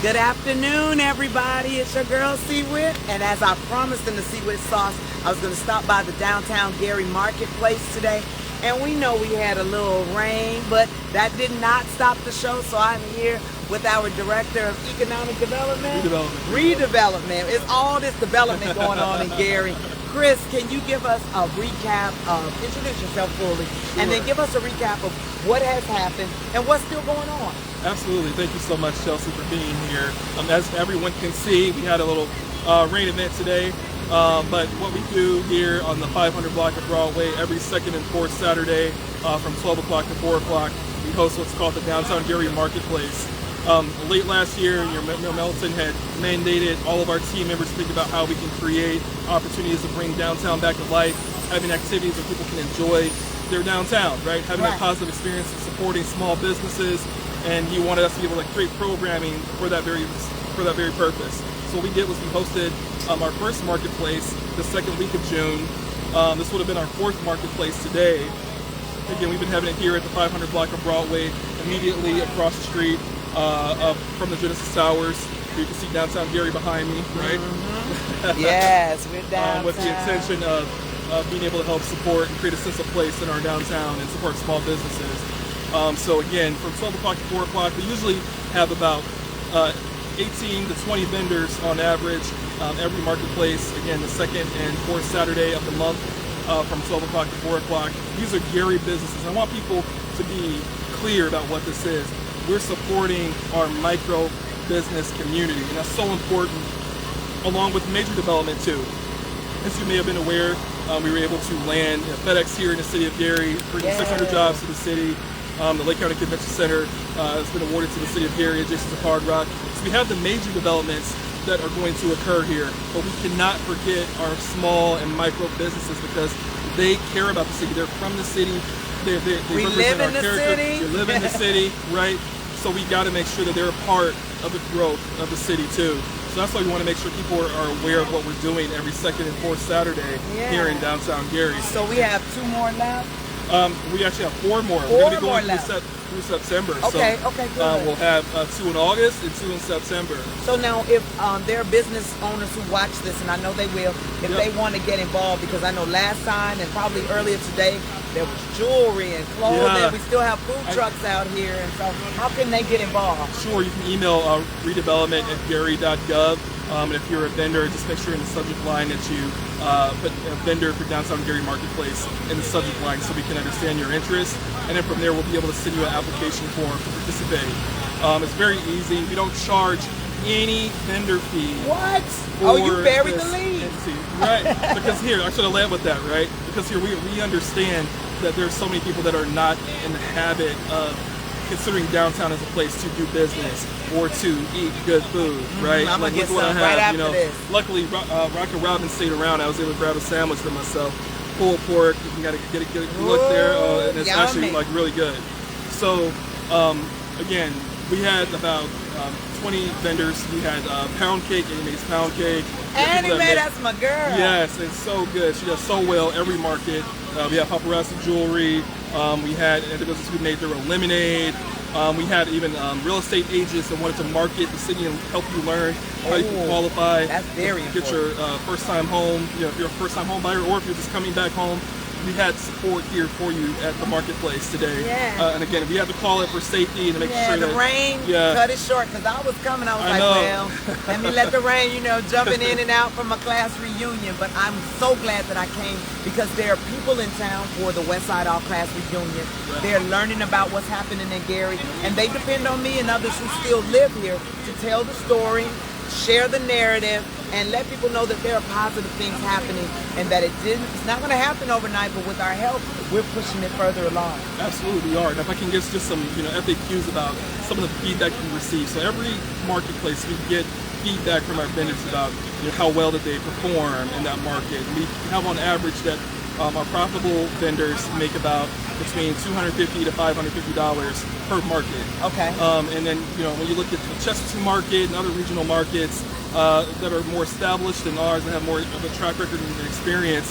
Good afternoon, everybody. It's your girl, C-Wit. And as I promised in the C-Wit sauce, I was going to stop by the downtown Gary Marketplace today. And we know we had a little rain, but that did not stop the show. So I'm here with our Director of Economic Development. Redevelopment. It's all this development going on in Gary. Chris, can you give us a recap of, introduce yourself fully, Sure. And then give us a recap of what has happened and what's still going on? Absolutely. Thank you so much, Chelsea, for being here. As everyone can see, we had a little rain event today. But what we do here on the 500 block of Broadway, every second and fourth Saturday from 12 o'clock to 4 o'clock, we host what's called the Downtown Gary Marketplace. Late last year, Mayor Melton had mandated all of our team members to think about how we can create opportunities to bring downtown back to life, having activities where people can enjoy their downtown, right? Having that positive experience of supporting small businesses, and he wanted us to be able to create programming for that very purpose. So what we did was we hosted our first marketplace the second week of June. This would have been our fourth marketplace today. Again, we've been having it here at the 500 block of Broadway, immediately across the street from the Genesis Towers. You can see downtown Gary behind me, right? Mm-hmm. Yes, we're downtown. With the intention of being able to help support and create a sense of place in our downtown and support small businesses. So again, from 12 o'clock to 4 o'clock, we usually have about 18 to 20 vendors on average every marketplace. Again, the second and fourth Saturday of the month from 12 o'clock to 4 o'clock. These are Gary businesses. I want people to be clear about what this is. We're supporting our micro business community, and that's so important, along with major development too. As you may have been aware, we were able to land FedEx here in the City of Gary, bringing 600 jobs to the city. The Lake County Convention Center has been awarded to the City of Gary adjacent to Hard Rock. So we have the major developments that are going to occur here, but we cannot forget our small and micro businesses because they care about the city. They're from the city. They represent our character. They live in the city, right? So we got to make sure that they're a part of the growth of the city too. So that's why we want to make sure people are aware of what we're doing every second and fourth Saturday here in downtown Gary. So we have 2 more left? We actually have 4 more. We're going to be going through September. Okay, so, okay, good. We'll have 2 in August and 2 in September. So now if there are business owners who watch this, and I know they will, if they want to get involved, because I know last time and probably earlier today, there was jewelry and clothing. We still have food trucks out here. And so how can they get involved? Sure, you can email redevelopment@gary.gov. And if you're a vendor, just make sure in the subject line that you put a vendor for Downtown Gary Marketplace in the subject line so we can understand your interest. And then from there, we'll be able to send you an application form to participate. It's very easy. We don't charge any vendor fee. What? Oh, you buried the lead. Entity. Right. Because here, I should have led with that, right? Because here we understand that there's so many people that are not in the habit of considering downtown as a place to do business or to eat good food, right? I'm gonna get some right after this. Luckily, Rocket Robin stayed around. I was able to grab a sandwich for myself. Pulled pork. You gotta get a look there, and it's actually like really good. So again, we had about 20 vendors. We had pound cake, Annie Mae's pound cake. Annie Mae, that's my girl. Yes, it's so good. She does so well every market. We have paparazzi jewelry. We had individuals who made their own lemonade. We had even real estate agents that wanted to market the city and help you learn how you can qualify. That's very important. Get your first-time home. You know, if you're a first-time home buyer or if you're just coming back home, we had support here for you at the marketplace today. And again, we had to call it for safety and to make sure that the rain cut it short because I was coming. I was well, let me let the rain, jumping in and out from a class reunion. But I'm so glad that I came because there are people in town for the West Side All Class Reunion. They're learning about what's happening in Gary, and they depend on me and others who still live here to tell the story, share the narrative, and let people know that there are positive things happening and that it's not going to happen overnight, but with our help, we're pushing it further along. Absolutely, we are. And if I can get just some FAQs about some of the feedback we receive. So every marketplace, we get feedback from our vendors about how well that they perform in that market. We have on average that our profitable vendors make about between $250 to $550 per market. Okay. And then when you look at the Chesterton market and other regional markets that are more established than ours and have more of a track record and experience,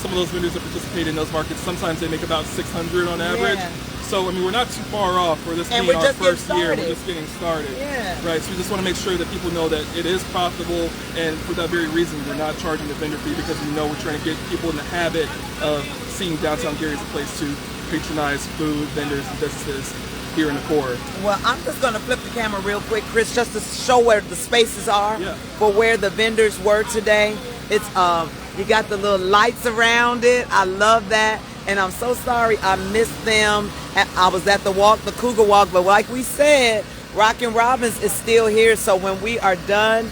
some of those vendors that participate in those markets, sometimes they make about $600 on average. So, I mean, we're not too far off for this And being we're our just getting first year. We're started. just getting started. Yeah. Right, so we just want to make sure that people know that it is profitable, and for that very reason, we're not charging the vendor fee, because we know we're trying to get people in the habit of seeing downtown Gary as a place to patronize food, vendors, and businesses here in the core. Well, I'm just going to flip the camera real quick, Chris, just to show where the spaces are for where the vendors were today. It's you got the little lights around it. I love that. And I'm so sorry I missed them. I was at the Cougar Walk, but like we said, Rockin' Robins is still here. So when we are done,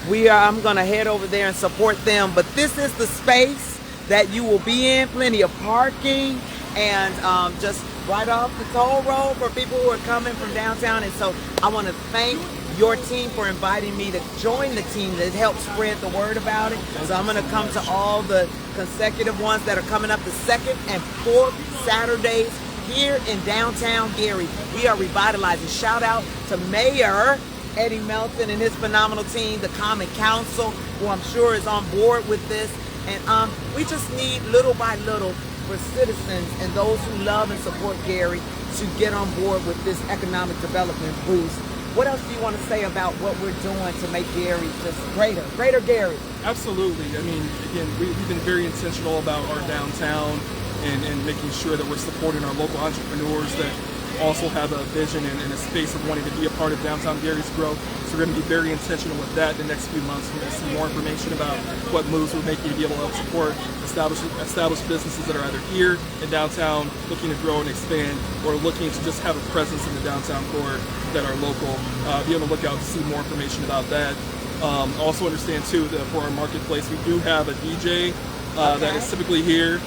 I'm gonna head over there and support them. But this is the space that you will be in, plenty of parking, and just right off the toll road for people who are coming from downtown. And so I want to thank your team for inviting me to join the team that helped spread the word about it. So I'm going to come to all the consecutive ones that are coming up, the 2nd and 4th Saturdays here in downtown Gary. We are revitalizing. Shout out to Mayor Eddie Melton and his phenomenal team, the Common Council, who I'm sure is on board with this. And we just need little by little for citizens and those who love and support Gary to get on board with this economic development boost. What else do you want to say about what we're doing to make Gary just greater Gary? Absolutely. I mean, again, we've been very intentional about our downtown and making sure that we're supporting our local entrepreneurs that also have a vision and a space of wanting to be a part of downtown Gary's growth. So we're going to be very intentional with that in the next few months. We're going to see more information about what moves we're making to be able to help support established businesses that are either here in downtown looking to grow and expand, or looking to just have a presence in the downtown core that are local. Be on the lookout to see more information about that. Also understand too that for our marketplace, we do have a DJ that is typically here.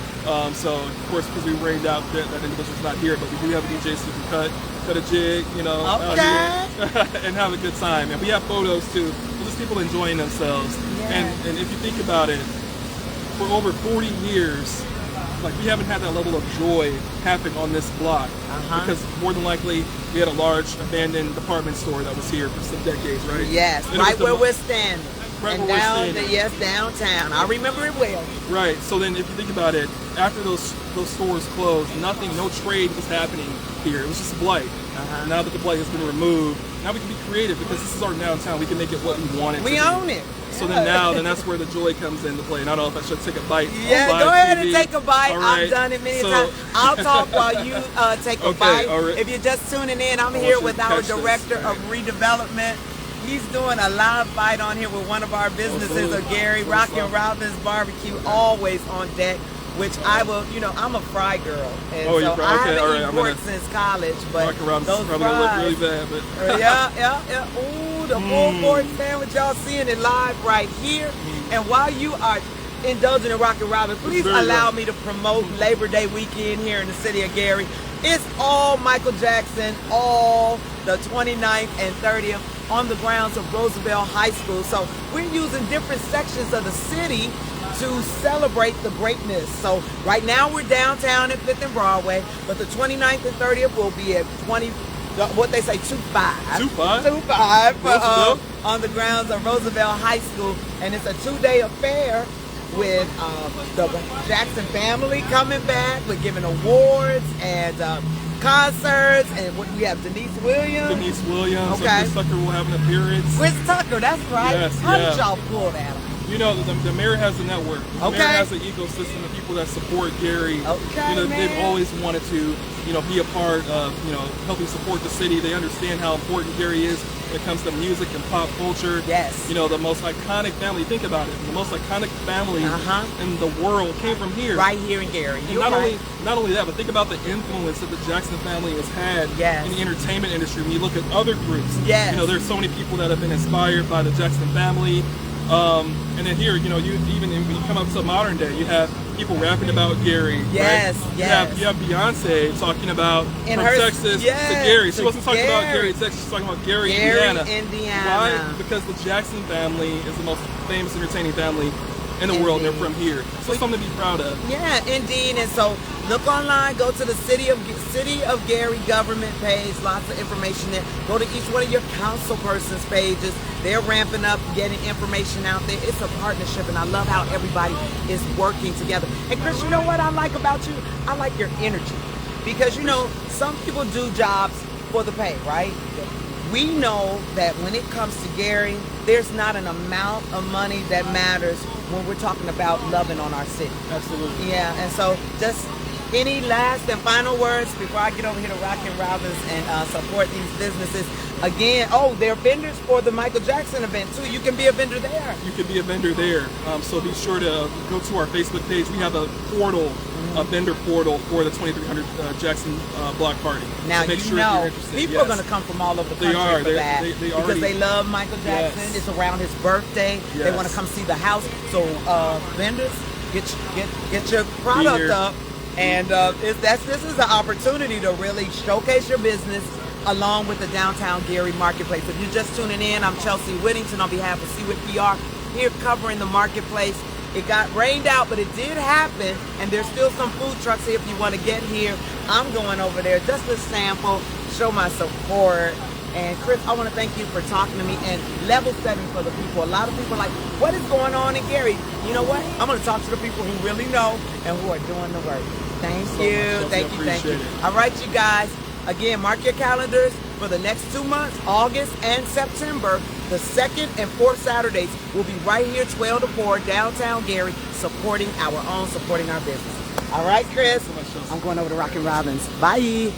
So of course, because we rained out that individual's not here, but we do have a DJ so you can cut a jig, out here and have a good time. And we have photos too, of just people enjoying themselves. And if you think about it, for over 40 years, like, we haven't had that level of joy happen on this block, because more than likely we had a large abandoned department store that was here for some decades, right? Yes, right where we're standing. Right and where we're standing. Yes, downtown. I remember it well. Right. So then, if you think about it, after those stores closed, no trade was happening here. It was just blight. Now that the blight has been removed, now we can be creative, because this is our downtown. We can make it what we want it to be. We own it. So then that's where the joy comes into play. And I don't know if I should take a bite. Yeah, go ahead and take a bite. Right. I've done it many times. I'll talk while you take a bite. Right. If you're just tuning in, I'm here with our Director of Redevelopment. He's doing a live bite on here with one of our businesses of Gary, Rockin' Robins Barbecue, always on deck, which I will, I'm a fry girl. And so I haven't eaten pork since college, but Rockin' Robins those probably fries, gonna look really bad, but yeah. Ooh, the pulled pork sandwich, y'all seeing it live right here. And while you are indulging in Rockin' Robins, please allow me to promote Labor Day weekend here in the city of Gary. It's all Michael Jackson, all the 29th and 30th on the grounds of Roosevelt High School. So we're using different sections of the city to celebrate the greatness. So right now we're downtown at 5th and Broadway, but the 29th and 30th will be at 25 on the grounds of Roosevelt High School. And it's a 2-day affair with the Jackson family coming back. We're giving awards and concerts, and we have Denise Williams. Okay. Chris Tucker will have an appearance. Chris Tucker, that's right. Yes, How did y'all pull that? The mayor has a network. The mayor has an ecosystem of people that support Gary. They've always wanted to, be a part of, helping support the city. They understand how important Gary is when it comes to music and pop culture. Yes. The most iconic family, think about it, the most iconic family in the world came from here. Right here in Gary. Not only that, but think about the influence that the Jackson family has had in the entertainment industry. When you look at other groups, there's so many people that have been inspired by the Jackson family. And then here, when you come up to modern day, you have people rapping about Gary. Yes, right? yes. You have Beyonce talking about from Texas to Gary. She wasn't talking about Gary, Texas. She's talking about Gary, Indiana. Why? Because the Jackson family is the most famous entertaining family in the world. They're from here. So it's something to be proud of. Yeah, indeed. And so look online, go to the City of Gary government page, lots of information there. Go to each one of your council persons' pages. They're ramping up, getting information out there. It's a partnership, and I love how everybody is working together. And Chris, you know what I like about you? I like your energy. because you know some people do jobs for the pay, right? We know that when it comes to Gary, there's not an amount of money that matters when we're talking about loving on our city. Absolutely. Yeah, and so just any last and final words before I get over here to Rockin' Robins and support these businesses? Again, they're vendors for the Michael Jackson event too. You can be a vendor there. You can be a vendor there. So be sure to go to our Facebook page. We have a portal, a vendor portal for the 2300 Jackson Block Party. Now, so make you sure know, if you're interested. people Yes. are going to come from all over the country They are. for that they because already, they love Michael Jackson. Yes. It's around his birthday. They Yes. want to come see the house. So vendors, get your product up. And this is an opportunity to really showcase your business along with the downtown Gary marketplace. If you're just tuning in, I'm Chelsea Whittington on behalf of Seawood PR here covering the marketplace. It got rained out, but it did happen, and there's still some food trucks here if you want to get here. I'm going over there just to sample, show my support. And Chris, I want to thank you for talking to me and level setting for the people. A lot of people are like, what is going on in Gary? You know what? I'm going to talk to the people who really know and who are doing the work. Thank you. Thank you. All right, you guys. Again, mark your calendars for the next 2 months, August and September. The 2nd and 4th Saturdays will be right here, 12 to 4, downtown Gary, supporting our business. All right, Chris. I'm going over to Rockin' Robins. Bye.